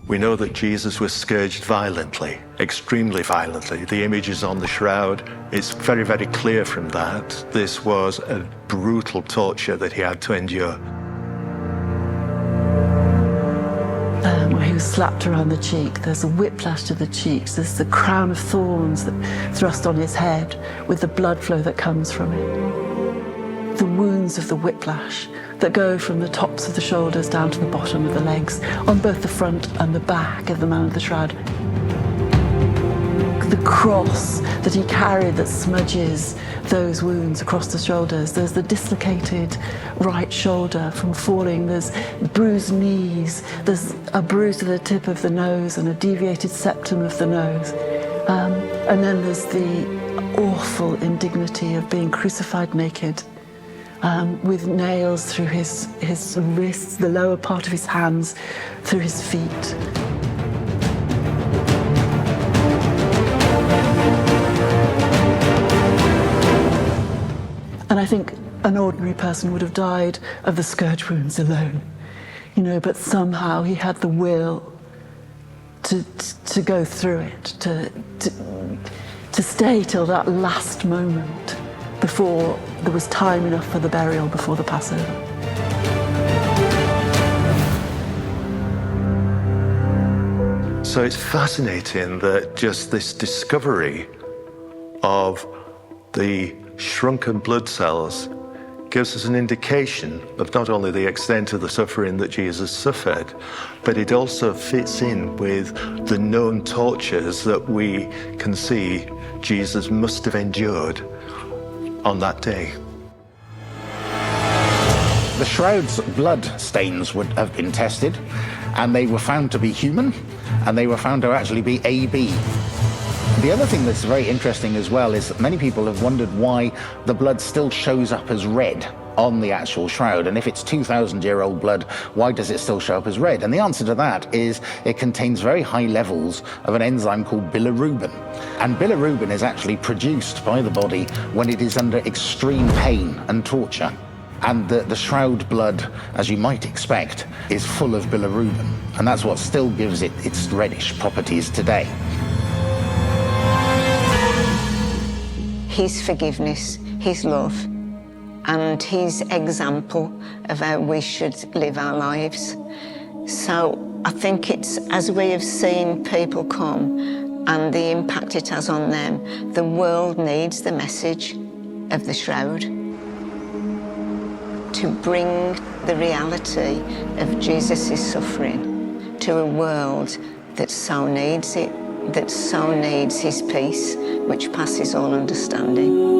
We know that Jesus was scourged violently, extremely violently. The images on the shroud, it's very, very clear from that. This was a brutal torture that he had to endure. Where he was slapped around the cheek, there's a whiplash to the cheeks, there's the crown of thorns that thrust on his head with the blood flow that comes from it. The wounds of the whiplash that go from the tops of the shoulders down to the bottom of the legs, on both the front and the back of the man of the shroud. The cross that he carried that smudges those wounds across the shoulders. There's the dislocated right shoulder from falling. There's bruised knees. There's a bruise to the tip of the nose and a deviated septum of the nose. And then there's the awful indignity of being crucified naked, with nails through his wrists, the lower part of his hands, through his feet. And I think an ordinary person would have died of the scourge wounds alone, you know, but somehow he had the will to go through it, to stay till that last moment before there was time enough for the burial before the Passover. So it's fascinating that just this discovery of the shrunken blood cells gives us an indication of not only the extent of the suffering that Jesus suffered, but it also fits in with the known tortures that we can see Jesus must have endured on that day. The shroud's blood stains would have been tested, and they were found to be human, and they were found to actually be AB. The other thing that's very interesting as well is that many people have wondered why the blood still shows up as red on the actual shroud, and if it's 2,000-year-old blood, why does it still show up as red? And the answer to that is it contains very high levels of an enzyme called bilirubin. And bilirubin is actually produced by the body when it is under extreme pain and torture. And the shroud blood, as you might expect, is full of bilirubin, and that's what still gives it its reddish properties today. His forgiveness, his love, and his example of how we should live our lives. So I think it's, as we have seen people come and the impact it has on them, the world needs the message of the shroud to bring the reality of Jesus' suffering to a world that so needs it, that so needs his peace, which passes all understanding.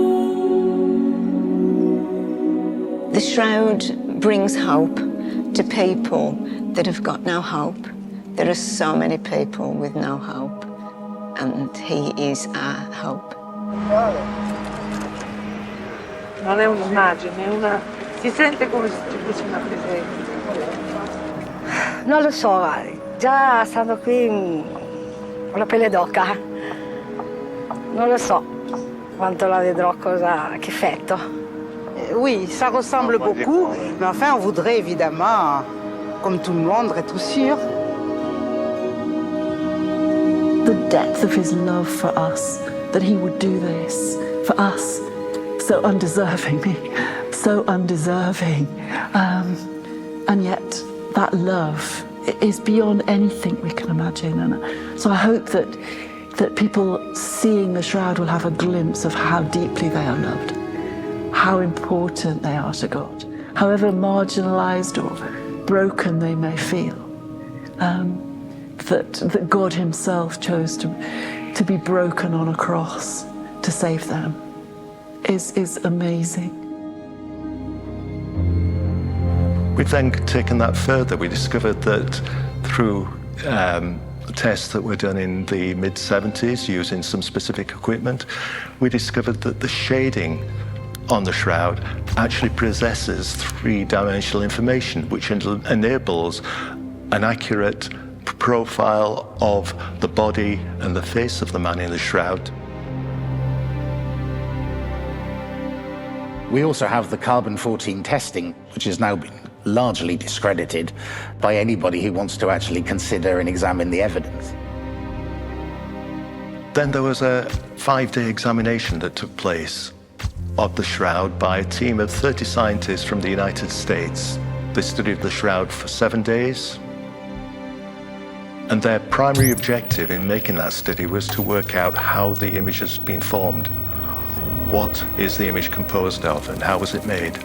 The shroud brings hope to people that have got no hope. There are so many people with no hope, and he is our hope. Non è un'immagine, è una... si sente come se ci fosse una presenza. Non lo so, già stando qui ho la pelle d'oca. Non lo so quanto la vedrò, che effetto. Oui, ça ressemble beaucoup, mais enfin on voudrait évidemment, comme tout le monde, être sûr. The depth of his love for us, that he would do this for us, so undeservingly, so undeserving. And yet that love is beyond anything we can imagine. And so I hope that people seeing the shroud will have a glimpse of how deeply they are loved, how important they are to God, however marginalized or broken they may feel, that God himself chose to be broken on a cross to save them is amazing. We've then taken that further. We discovered that through tests that were done in the mid-70s using some specific equipment, we discovered that the shading on the shroud actually possesses three-dimensional information, which enables an accurate profile of the body and the face of the man in the shroud. We also have the carbon-14 testing, which has now been largely discredited by anybody who wants to actually consider and examine the evidence. Then there was a 5-day examination that took place of the shroud by a team of 30 scientists from the United States. They studied the shroud for 7 days. And their primary objective in making that study was to work out how the image has been formed. What is the image composed of and how was it made?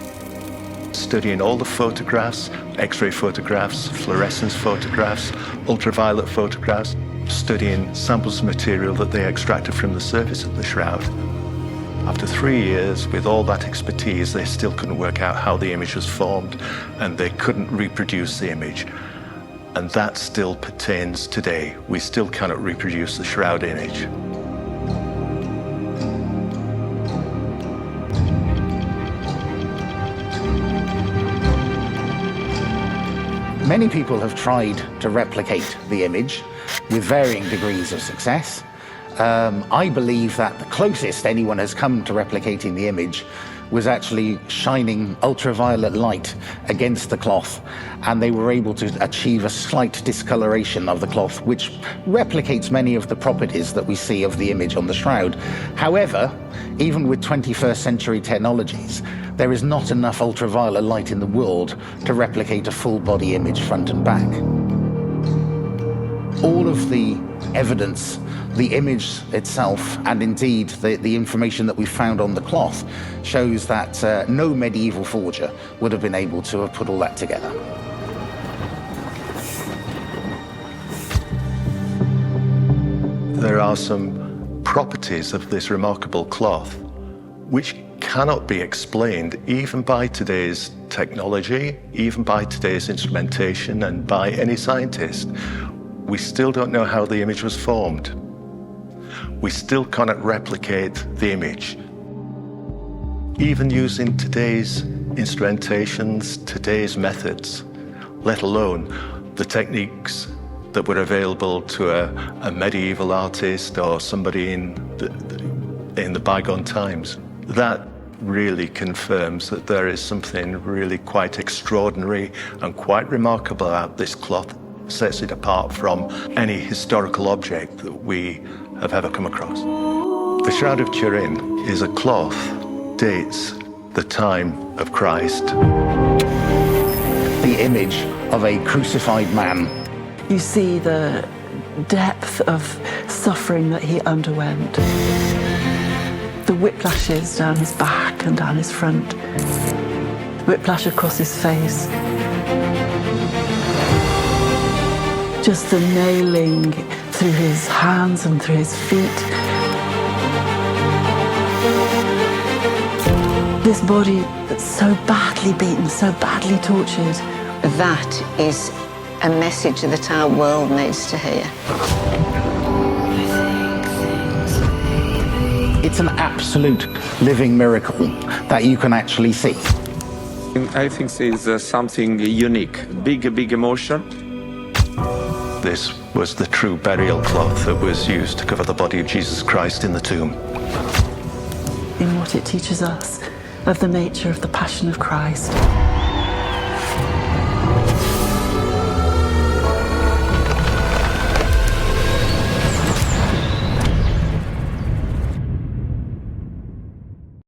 Studying all the photographs, X-ray photographs, fluorescence photographs, ultraviolet photographs, studying samples of material that they extracted from the surface of the shroud. After 3 years, with all that expertise, they still couldn't work out how the image was formed, and they couldn't reproduce the image. And that still pertains today. We still cannot reproduce the shroud image. Many people have tried to replicate the image with varying degrees of success. I believe that the closest anyone has come to replicating the image was actually shining ultraviolet light against the cloth, and they were able to achieve a slight discoloration of the cloth, which replicates many of the properties that we see of the image on the shroud. However, even with 21st century technologies, there is not enough ultraviolet light in the world to replicate a full body image front and back. All of the evidence, the image itself, and indeed the information that we found on the cloth shows that no medieval forger would have been able to have put all that together. There are some properties of this remarkable cloth which cannot be explained even by today's technology, even by today's instrumentation, and by any scientist. We still don't know how the image was formed. We still cannot replicate the image. Even using today's instrumentations, today's methods, let alone the techniques that were available to a medieval artist or somebody in the bygone times. That really confirms that there is something really quite extraordinary and quite remarkable about this cloth. Sets it apart from any historical object that we have ever come across. The Shroud of Turin is a cloth, dates the time of Christ. The image of a crucified man. You see the depth of suffering that he underwent. The whiplashes down his back and down his front. Whiplash across his face. Just the nailing through his hands and through his feet. This body that's so badly beaten, so badly tortured. That is a message that our world needs to hear. It's an absolute living miracle that you can actually see. I think it's something unique, big emotion. This was the true burial cloth that was used to cover the body of Jesus Christ in the tomb. In what it teaches us of the nature of the Passion of Christ.